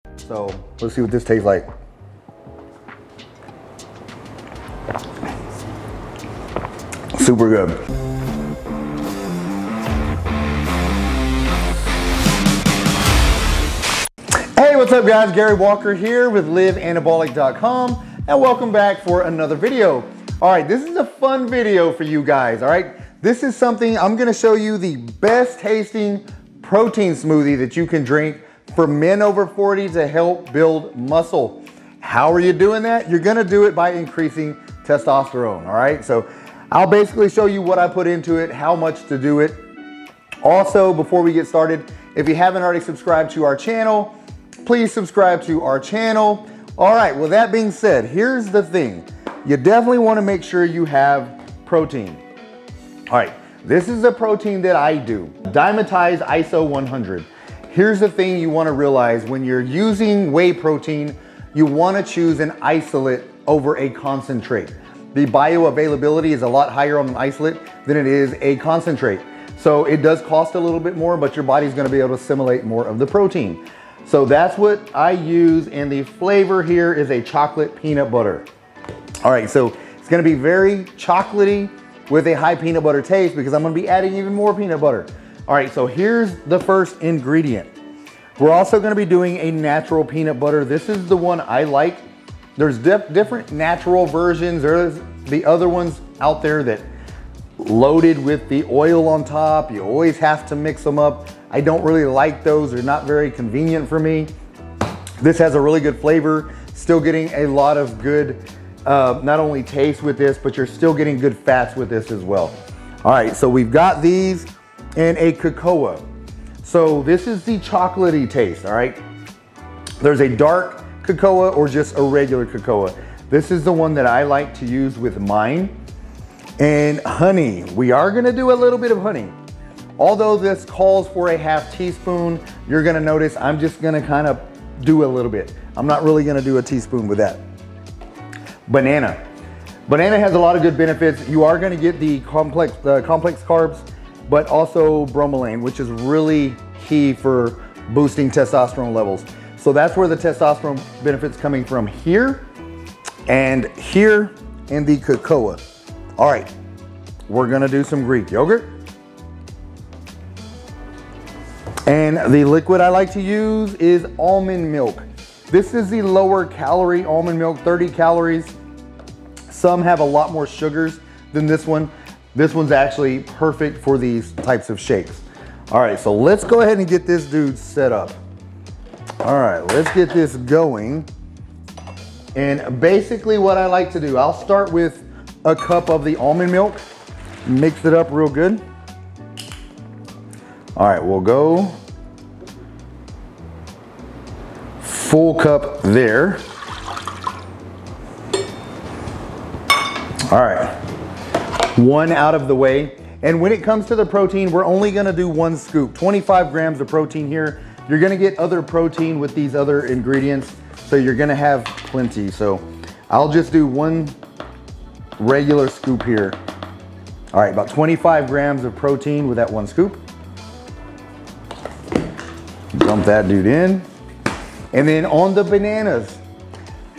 So let's see what this tastes like. Super good. Hey, what's up guys? Gary Walker here with liveanabolic.com and welcome back for another video. All right, this is a fun video for you guys, all right? This is something I'm gonna show you the best tasting protein smoothie that you can drink for men over 40 to help build muscle. How are you doing that? You're gonna do it by increasing testosterone, all right? So I'll basically show you what I put into it, how much to do it. Also, before we get started, if you haven't already subscribed to our channel, please subscribe to our channel. All right, with that being said, here's the thing. You definitely wanna make sure you have protein. All right, this is a protein that I do, Dimetized ISO 100. Here's the thing you wanna realize when you're using whey protein, you wanna choose an isolate over a concentrate. The bioavailability is a lot higher on an isolate than it is a concentrate. So it does cost a little bit more, but your body's gonna be able to assimilate more of the protein. So that's what I use, and the flavor here is a chocolate peanut butter. All right, so it's gonna be very chocolatey with a high peanut butter taste because I'm gonna be adding even more peanut butter. All right, so here's the first ingredient. We're also gonna be doing a natural peanut butter. This is the one I like. There's different natural versions. There's the other ones out there that loaded with the oil on top. You always have to mix them up. I don't really like those. They're not very convenient for me. This has a really good flavor. Still getting a lot of good, not only taste with this, but you're still getting good fats with this as well. All right, so we've got these and a cocoa. So this is the chocolatey taste, all right? There's a dark cocoa or just a regular cocoa. This is the one that I like to use with mine. And honey, we are gonna do a little bit of honey. Although this calls for a ½ teaspoon, you're gonna notice I'm just gonna kind of do a little bit. I'm not really gonna do a teaspoon with that. Banana. Banana has a lot of good benefits. You are gonna get the complex carbs, but also bromelain, which is really key for boosting testosterone levels. So that's where the testosterone benefits coming from here and here in the cocoa. All right, we're gonna do some Greek yogurt. And the liquid I like to use is almond milk. This is the lower calorie almond milk, 30 calories. Some have a lot more sugars than this one. This one's actually perfect for these types of shakes. All right, so let's go ahead and get this dude set up. All right, let's get this going. And basically what I like to do, I'll start with a cup of the almond milk, mix it up real good. All right, we'll go full cup there. All right, one out of the way. And when it comes to the protein, we're only gonna do 1 scoop, 25 grams of protein here. You're gonna get other protein with these other ingredients, so you're gonna have plenty. So I'll just do 1 regular scoop here. All right, about 25 grams of protein with that 1 scoop. Dump that dude in. And then on the bananas,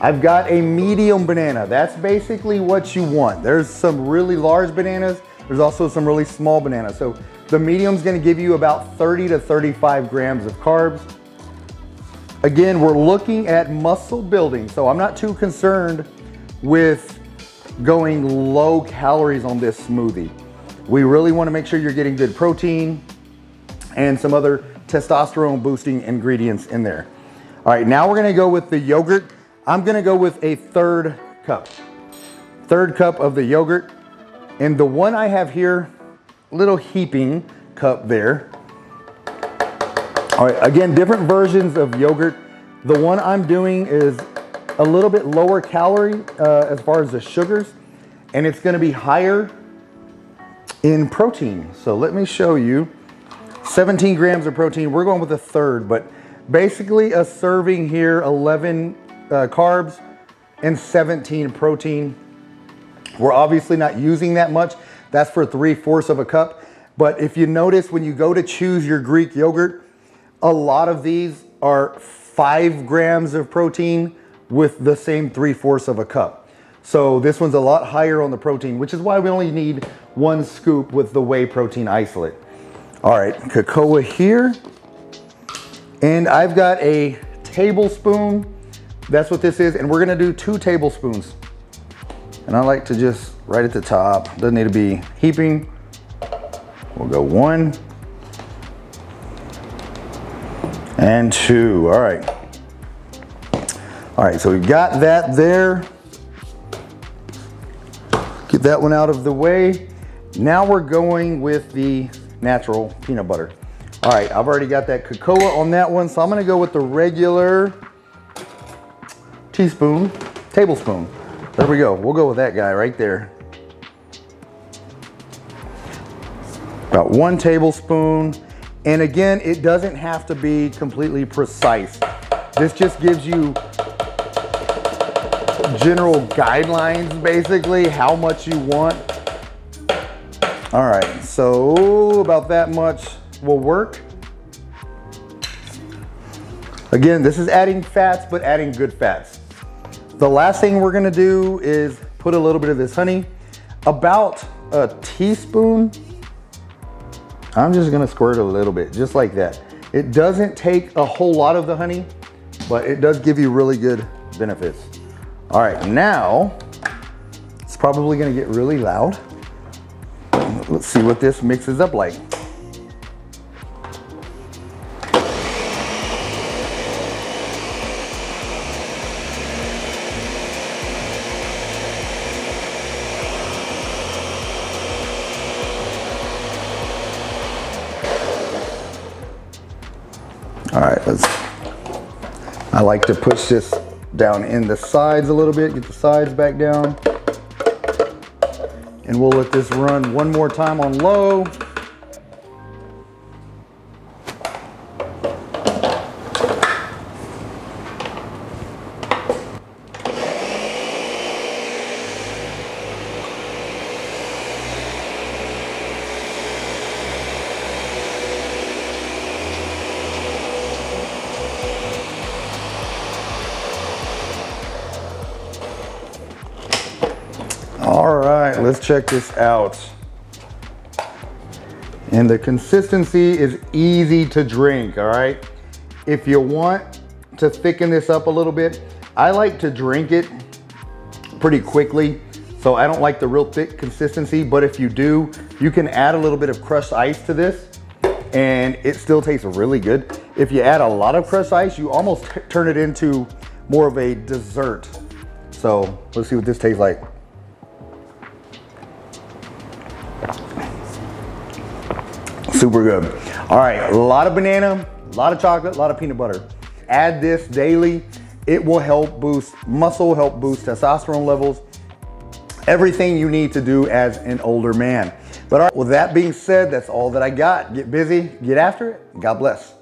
I've got a medium banana. That's basically what you want. There's some really large bananas. There's also some really small bananas. So the medium's gonna give you about 30 to 35 grams of carbs. Again, we're looking at muscle building. So I'm not too concerned with going low calories on this smoothie. We really wanna make sure you're getting good protein and some other testosterone boosting ingredients in there. All right, now we're gonna go with the yogurt. I'm gonna go with a third cup. Third cup of the yogurt. And the one I have here, little heaping cup there. All right, again, different versions of yogurt. The one I'm doing is a little bit lower calorie as far as the sugars, and it's gonna be higher in protein. So let me show you. 17 grams of protein. We're going with a third, but basically a serving here, 11 carbs and 17 protein. We're obviously not using that much. That's for 3/4 of a cup. But if you notice, when you go to choose your Greek yogurt, a lot of these are 5 grams of protein with the same 3/4 of a cup. So this one's a lot higher on the protein, which is why we only need 1 scoop with the whey protein isolate. All right, cocoa here. And I've got a tablespoon. That's what this is. And we're gonna do 2 tablespoons. And I like to just right at the top, doesn't need to be heaping. We'll go 1 and 2, all right. All right, so we've got that there. Get that one out of the way. Now we're going with the natural peanut butter. All right, I've already got that cocoa on that one, so I'm gonna go with the regular tablespoon. There we go, we'll go with that guy right there. About 1 tablespoon. And again, it doesn't have to be completely precise. This just gives you general guidelines, basically, how much you want. All right, so about that much will work. Again, this is adding fats, but adding good fats. The last thing we're gonna do is put a little bit of this honey, about a teaspoon. I'm just gonna squirt a little bit, just like that. It doesn't take a whole lot of the honey, but it does give you really good benefits. All right, now, it's probably gonna get really loud. Let's see what this mixes up like. All right, I like to push this down in the sides a little bit, get the sides back down. And we'll let this run one more time on low. All right, let's check this out. And the consistency is easy to drink, all right? If you want to thicken this up a little bit, I like to drink it pretty quickly, so I don't like the real thick consistency, but if you do, you can add a little bit of crushed ice to this and it still tastes really good. If you add a lot of crushed ice, you almost turn it into more of a dessert. So let's see what this tastes like. Super good. All right, a lot of banana, a lot of chocolate, a lot of peanut butter. Add this daily. It will help boost muscle, help boost testosterone levels, everything you need to do as an older man. But all right, with that being said, that's all that I got. Get busy, get after it. God bless.